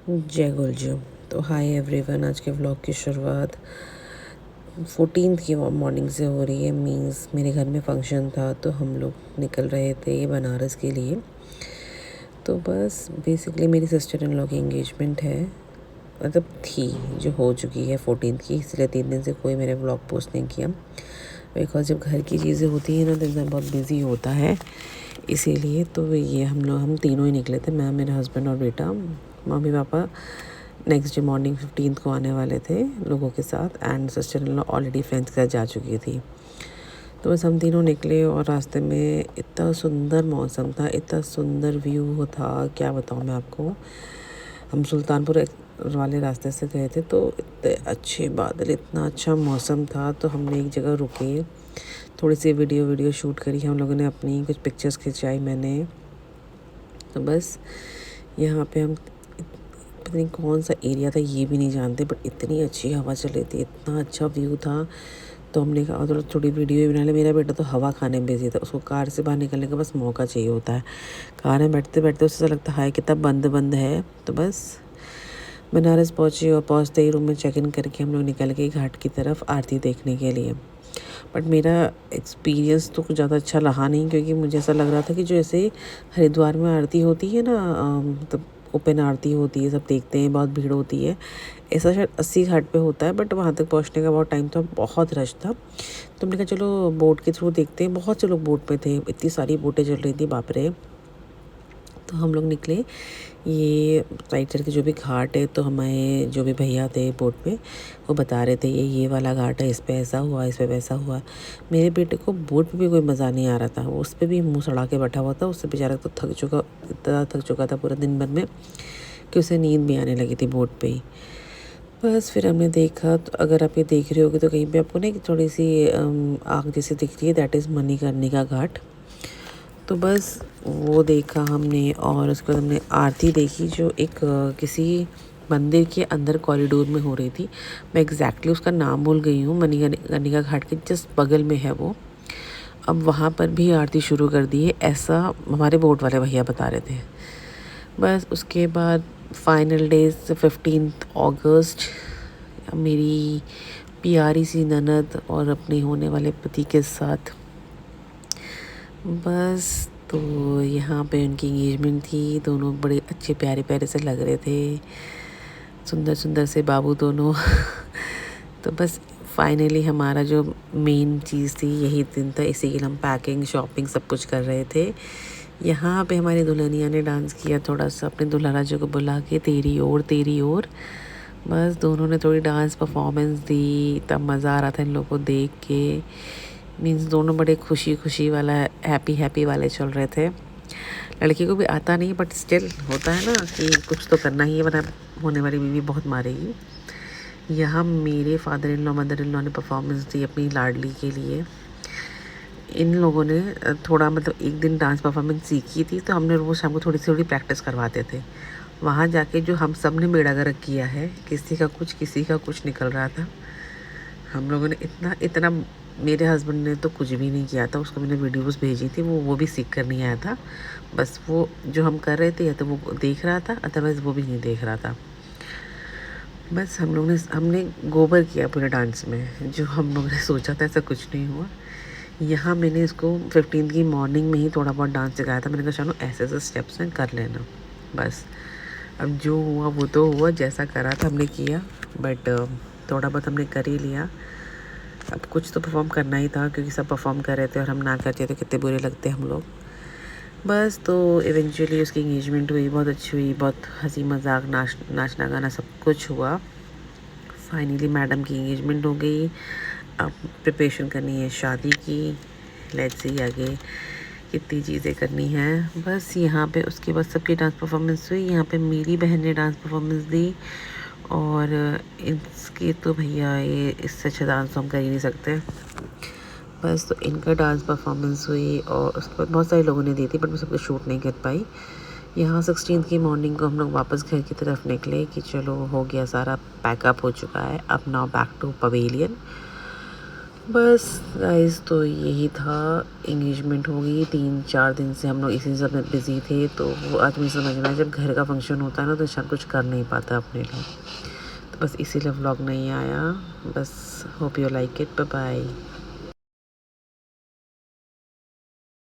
जय गुलजू। तो hi everyone, आज के व्लॉग की शुरुआत 14th की मॉर्निंग से हो रही है। मींस मेरे घर में फंक्शन था तो हम लोग निकल रहे थे बनारस के लिए। तो बस बेसिकली मेरी सिस्टर इन लॉ की एंगेजमेंट है, मतलब थी, जो हो चुकी है 14th की, इसलिए 3 दिन से कोई मैंने व्लॉग पोस्ट नहीं किया। बिकॉज जब घर की चीज़ें होती हैं ना तो इंसान बहुत बिजी होता है, इसीलिए। तो ये हम तीनों ही निकले थे, मैं, मेरा हस्बैंड और बेटा। Mummy papa next day morning 15th को आने वाले थे लोगों के साथ, and sister in law already friends के साथ जा चुकी थी। तो बस हम तीनों निकले और रास्ते में इतना सुंदर मौसम था, इतना सुंदर व्यू था, क्या बताऊँ मैं आपको। हम सुल्तानपुर वाले रास्ते से गए थे तो इतने अच्छे बादल, इतना अच्छा मौसम था। तो हमने एक जगह रुके, थोड़ी सी वीडियो शूट करी हम लोगों ने, अपनी कुछ पिक्चर्स खिंचाई मैंने। तो बस यहाँ पे हम, पता नहीं कौन सा एरिया था ये भी नहीं जानते, बट इतनी अच्छी हवा चल रही थी, इतना अच्छा व्यू था। तो हमने कहा तो थोड़ी वीडियो भी बना ले। मेरा बेटा तो हवा खाने में बिजी था, उसको कार से बाहर निकलने का बस मौका चाहिए होता है। कार में बैठते बैठते उससे ऐसा लगता है कितना बंद बंद है। तो बस बनारस पहुँचे और पहुँचते ही रूम में चेक इन करके हम लोग निकल गए घाट की तरफ आरती देखने के लिए। बट मेरा एक्सपीरियंस तो कुछ ज़्यादा अच्छा रहा नहीं, क्योंकि मुझे ऐसा लग रहा था कि जो ऐसे हरिद्वार में आरती होती है ना, मतलब ओपन आरती होती है, सब देखते हैं, बहुत भीड़ होती है, ऐसा शायद 80 घाट पे होता है। बट वहाँ तक पहुँचने का बहुत टाइम था, बहुत रश था। तो हमने कहा चलो बोट के थ्रू देखते हैं। बहुत से लोग बोट में थे, इतनी सारी बोटें चल रही थी, बाप रे। तो हम लोग निकले ये राइट साइड के जो भी घाट है, तो हमारे जो भी भैया थे बोट पे वो बता रहे थे ये वाला घाट है, इस पे ऐसा हुआ, इस पे वैसा हुआ। मेरे बेटे को बोट पे भी कोई मज़ा नहीं आ रहा था, वो उस पर भी मुंह सड़ा के बैठा हुआ था। उससे बेचारा तो इतना थक चुका था पूरा दिन भर में कि उसे नींद भी आने लगी थी बोट पे ही। बस फिर हमने देखा, तो अगर आप ये देख रहे होगे तो कहीं पे आपको ना एक थोड़ी सी आग जैसी दिख रही है, दैट इज़ मणिकर्णिका घाट। तो बस वो देखा हमने और उसके बाद हमने आरती देखी, जो एक किसी मंदिर के अंदर कॉरिडोर में हो रही थी। मैं एग्जैक्टली उसका नाम भूल गई हूँ, मणिकर्णिका घाट के जस्ट बगल में है वो। अब वहाँ पर भी आरती शुरू कर दी है, ऐसा हमारे बोट वाले भैया बता रहे थे। बस उसके बाद फाइनल डेज 15 अगस्त मेरी प्यारी सी ननद और अपने होने वाले पति के साथ। बस तो यहाँ पे उनकी एंगेजमेंट थी, दोनों बड़े अच्छे प्यारे प्यारे से लग रहे थे, सुंदर सुंदर से बाबू दोनों। तो बस फाइनली हमारा जो मेन चीज़ थी यही दिन था, इसी के लिए हम पैकिंग शॉपिंग सब कुछ कर रहे थे। यहाँ पे हमारी दुल्हनिया ने डांस किया थोड़ा सा, अपने दुल्हा राजा को बुला के, तेरी ओर तेरी ओर। बस दोनों ने थोड़ी डांस परफॉर्मेंस दी, तब मज़ा आ रहा था इन लोगों को देख के। मीन्स दोनों बड़े खुशी खुशी वाला, हैप्पी वाले चल रहे थे। लड़की को भी आता नहीं, बट स्टिल होता है ना कि कुछ तो करना ही है, वरना होने वाली बीवी बहुत मारेगी। यहाँ मेरे father in law mother in law ने परफॉर्मेंस दी अपनी लाडली के लिए। इन लोगों ने थोड़ा, मतलब एक दिन डांस परफॉर्मेंस सीखी थी, तो हमने रोज़ शाम को थोड़ी प्रैक्टिस करवाते थे। वहाँ जाके जो हम सब ने बेड़ा गर्क किया है, किसी का कुछ निकल रहा था। हम लोगों ने इतना मेरे हस्बैंड ने तो कुछ भी नहीं किया था, उसको मैंने वीडियोस भेजी थी, वो भी सीख कर नहीं आया था। बस वो जो हम कर रहे थे या तो वो देख रहा था, अदरवाइज़ वो भी नहीं देख रहा था। बस हमने गोबर किया पूरे डांस में, जो हम लोगों ने सोचा था ऐसा कुछ नहीं हुआ। यहाँ मैंने इसको 15 की मॉर्निंग में ही थोड़ा बहुत डांस सिखाया था। मैंने कहा चलो ऐसे स्टेप्स हैं, कर लेना। बस अब जो हुआ वो तो हुआ, जैसा करा था हमने किया, बट थोड़ा बहुत हमने कर ही लिया। अब कुछ तो परफॉर्म करना ही था, क्योंकि सब परफॉर्म कर रहे थे और हम ना करते तो कितने बुरे लगते हम लोग। बस तो इवेंचुअली उसकी इंगेजमेंट हुई, बहुत अच्छी हुई, बहुत हंसी मजाक, नाचना गाना सब कुछ हुआ। फाइनली मैडम की इंगेजमेंट हो गई। अब प्रिपरेशन करनी है शादी की, लेट्स सी आगे कितनी चीज़ें करनी है। बस यहाँ पे उसके बाद सबकी डांस परफॉर्मेंस हुई। यहाँ पे मेरी बहन ने डांस परफॉर्मेंस दी, और इसके तो भैया ये इससे अच्छा डांस तो हम कर ही नहीं सकते। बस तो इनका डांस परफॉर्मेंस हुई, और उसके बाद बहुत सारे लोगों ने दी थी, बट मैं सबको शूट नहीं कर पाई। यहाँ 16 की मॉर्निंग को हम लोग वापस घर की तरफ निकले कि चलो हो गया, सारा पैकअप हो चुका है, अब नाउ बैक टू पवेलियन। बस गाइस, तो यही था। एंगेजमेंट हो गई, 3-4 दिन से हम लोग इसी सब में बिज़ी थे। तो वो आदमी समझना, जब घर का फंक्शन होता है ना तो इंसान कुछ कर नहीं पाता अपने लिए। तो बस इसीलिए व्लॉग नहीं आया। बस hope you like it. Bye bye.